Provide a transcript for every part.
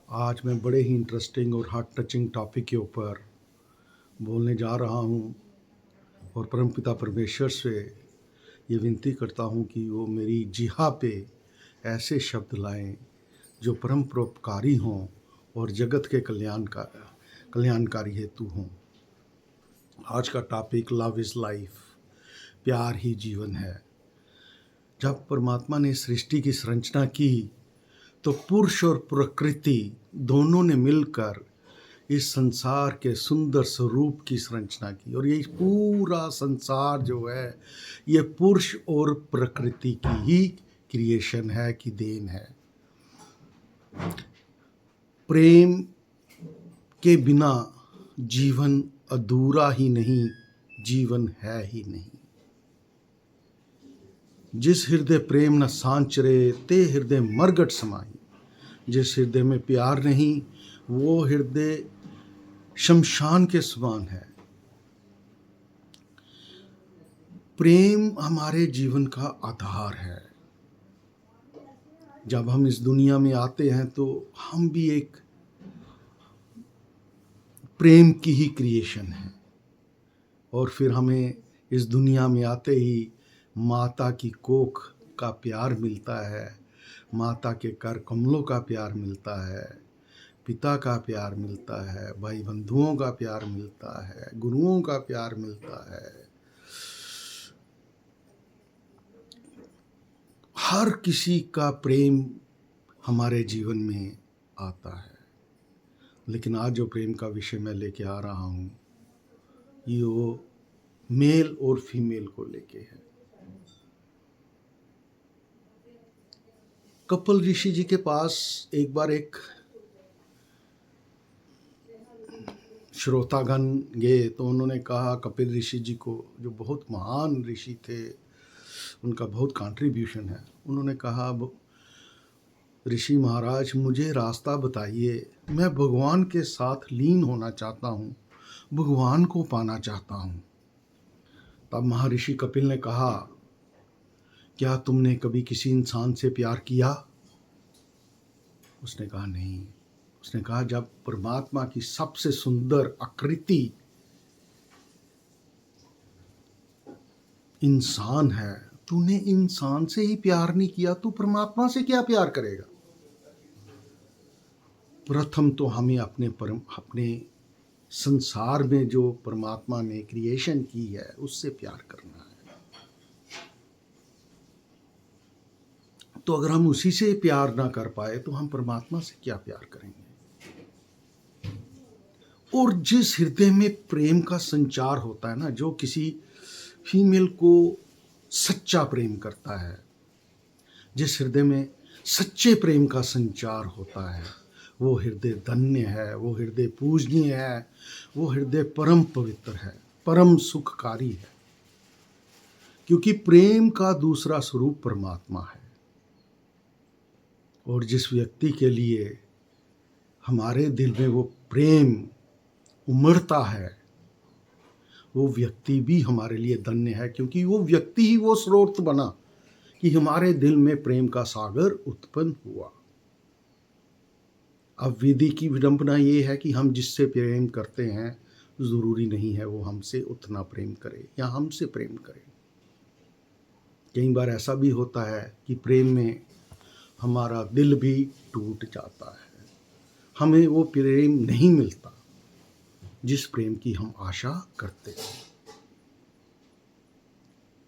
आज मैं बड़े ही इंटरेस्टिंग और हार्ट टचिंग टॉपिक के ऊपर बोलने जा रहा हूँ और परमपिता परमेश्वर से ये विनती करता हूँ कि वो मेरी जिह्वा पे ऐसे शब्द लाएं जो परम परोपकारी हों और जगत के कल्याणकारी हेतु हों। आज का टॉपिक लव इज़ लाइफ, प्यार ही जीवन है। जब परमात्मा ने सृष्टि की संरचना की तो पुरुष और प्रकृति दोनों ने मिलकर इस संसार के सुंदर स्वरूप की संरचना की। और ये पूरा संसार जो है ये पुरुष और प्रकृति की ही क्रिएशन है, की देन है। प्रेम के बिना जीवन अधूरा ही नहीं, जीवन है ही नहीं। जिस हृदय प्रेम न सांचरे ते हृदय मरगट समाई। जिस हृदय में प्यार नहीं वो हृदय शमशान के समान है। प्रेम हमारे जीवन का आधार है। जब हम इस दुनिया में आते हैं तो हम भी एक प्रेम की ही क्रिएशन है। और फिर हमें इस दुनिया में आते ही माता की कोख का प्यार मिलता है, माता के कर कमलों का प्यार मिलता है, पिता का प्यार मिलता है, भाई बंधुओं का प्यार मिलता है, गुरुओं का प्यार मिलता है। हर किसी का प्रेम हमारे जीवन में आता है। लेकिन आज जो प्रेम का विषय मैं लेके आ रहा हूँ ये वो मेल और फीमेल को लेके है। कपिल ऋषि जी के पास एक बार एक श्रोतागण गए तो उन्होंने कहा कपिल ऋषि जी को, जो बहुत महान ऋषि थे, उनका बहुत कंट्रीब्यूशन है, उन्होंने कहा ऋषि महाराज मुझे रास्ता बताइए, मैं भगवान के साथ लीन होना चाहता हूँ, भगवान को पाना चाहता हूँ। तब महर्षि कपिल ने कहा क्या तुमने कभी किसी इंसान से प्यार किया? उसने कहा नहीं। उसने कहा जब परमात्मा की सबसे सुंदर आकृति इंसान है, तूने इंसान से ही प्यार नहीं किया, तू परमात्मा से क्या प्यार करेगा? प्रथम तो हमें अपने संसार में जो परमात्मा ने क्रिएशन की है उससे प्यार करना है। तो अगर हम उसी से प्यार ना कर पाए तो हम परमात्मा से क्या प्यार करेंगे? और जिस हृदय में प्रेम का संचार होता है ना, जो किसी फीमेल को सच्चा प्रेम करता है, जिस हृदय में सच्चे प्रेम का संचार होता है, वो हृदय धन्य है, वो हृदय पूजनीय है, वो हृदय परम पवित्र है, परम सुखकारी है। क्योंकि प्रेम का दूसरा स्वरूप परमात्मा है। और जिस व्यक्ति के लिए हमारे दिल में वो प्रेम उमड़ता है वो व्यक्ति भी हमारे लिए धन्य है, क्योंकि वो व्यक्ति ही वो स्रोत बना कि हमारे दिल में प्रेम का सागर उत्पन्न हुआ। अब विधि की विडंबना ये है कि हम जिससे प्रेम करते हैं ज़रूरी नहीं है वो हमसे उतना प्रेम करे या हमसे प्रेम करे। कई बार ऐसा भी होता है कि प्रेम में हमारा दिल भी टूट जाता है, हमें वो प्रेम नहीं मिलता जिस प्रेम की हम आशा करते हैं।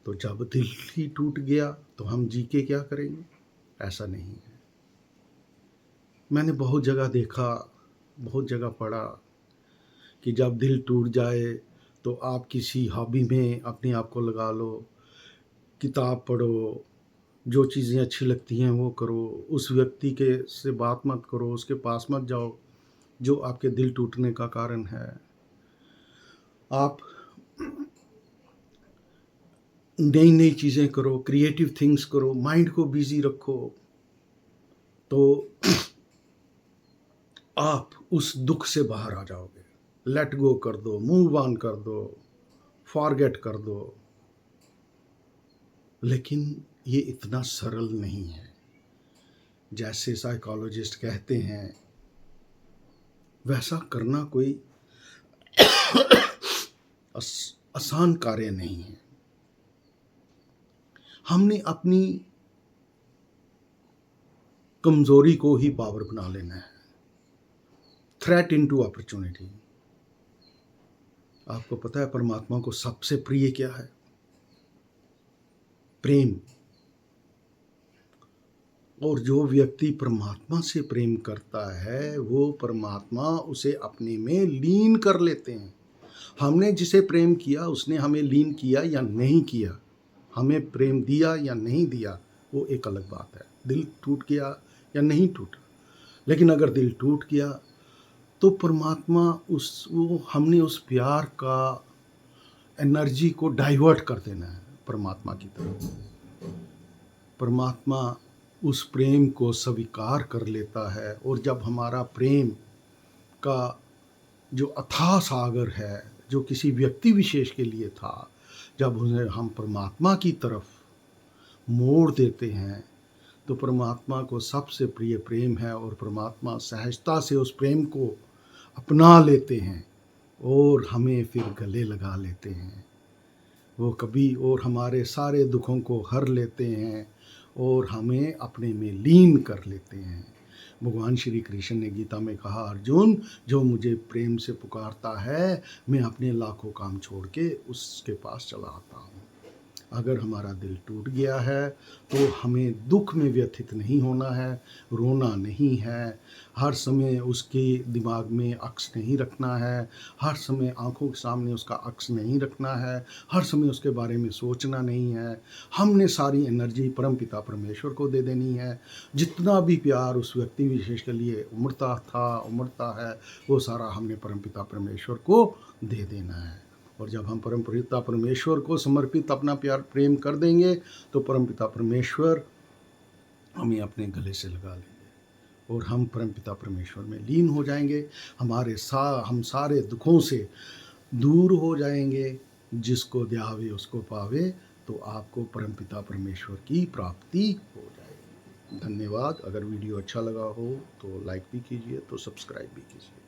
तो जब दिल ही टूट गया तो हम जी के क्या करेंगे? ऐसा नहीं है। मैंने बहुत जगह देखा, बहुत जगह पढ़ा कि जब दिल टूट जाए तो आप किसी हॉबी में अपने आप को लगा लो, किताब पढ़ो, जो चीज़ें अच्छी लगती हैं वो करो, उस व्यक्ति के से बात मत करो, उसके पास मत जाओ जो आपके दिल टूटने का कारण है। आप नई नई चीज़ें करो, क्रिएटिव थिंग्स करो, माइंड को बिजी रखो, तो आप उस दुख से बाहर आ जाओगे। लेट गो कर दो, मूव ऑन कर दो, फॉरगेट कर दो। लेकिन ये इतना सरल नहीं है। जैसे साइकोलॉजिस्ट कहते हैं वैसा करना कोई आसान कार्य नहीं है। हमने अपनी कमजोरी को ही पावर बना लेना है। Threat into opportunity. आपको पता है परमात्मा को सबसे प्रिय क्या है? प्रेम। और जो व्यक्ति परमात्मा से प्रेम करता है वो परमात्मा उसे अपने में लीन कर लेते हैं। हमने जिसे प्रेम किया उसने हमें लीन किया या नहीं किया, हमें प्रेम दिया या नहीं दिया, वो एक अलग बात है। दिल टूट गया या नहीं टूटा, लेकिन अगर दिल टूट गया तो परमात्मा हमने उस प्यार का एनर्जी को डाइवर्ट कर देना है परमात्मा की तरफ। परमात्मा उस प्रेम को स्वीकार कर लेता है, और जब हमारा प्रेम का जो अथाह सागर है जो किसी व्यक्ति विशेष के लिए था, जब उन्हें हम परमात्मा की तरफ मोड़ देते हैं तो परमात्मा को सबसे प्रिय प्रेम है, और परमात्मा सहजता से उस प्रेम को अपना लेते हैं और हमें फिर गले लगा लेते हैं। वो कभी और हमारे सारे दुखों को हर लेते हैं और हमें अपने में लीन कर लेते हैं। भगवान श्री कृष्ण ने गीता में कहा, अर्जुन जो मुझे प्रेम से पुकारता है मैं अपने लाखों काम छोड़ के उसके पास चला आता हूँ। अगर हमारा दिल टूट गया है तो हमें दुख में व्यथित नहीं होना है, रोना नहीं है, हर समय उसके दिमाग में अक्स नहीं रखना है, हर समय आंखों के सामने उसका अक्स नहीं रखना है, हर समय उसके बारे में सोचना नहीं है। हमने सारी एनर्जी परमपिता परमेश्वर को दे देनी है। जितना भी प्यार उस व्यक्ति विशेष के लिए उमड़ता है वो सारा हमने परमपिता परमेश्वर को दे देना है। और जब हम परमपिता परमेश्वर को समर्पित अपना प्यार प्रेम कर देंगे तो परमपिता परमेश्वर हमें अपने गले से लगा लेंगे और हम परमपिता परमेश्वर में लीन हो जाएंगे। हम सारे दुखों से दूर हो जाएंगे। जिसको ध्यावे उसको पावे, तो आपको परमपिता परमेश्वर की प्राप्ति हो जाएगी। धन्यवाद। अगर वीडियो अच्छा लगा हो तो लाइक भी कीजिए, तो सब्सक्राइब भी कीजिए।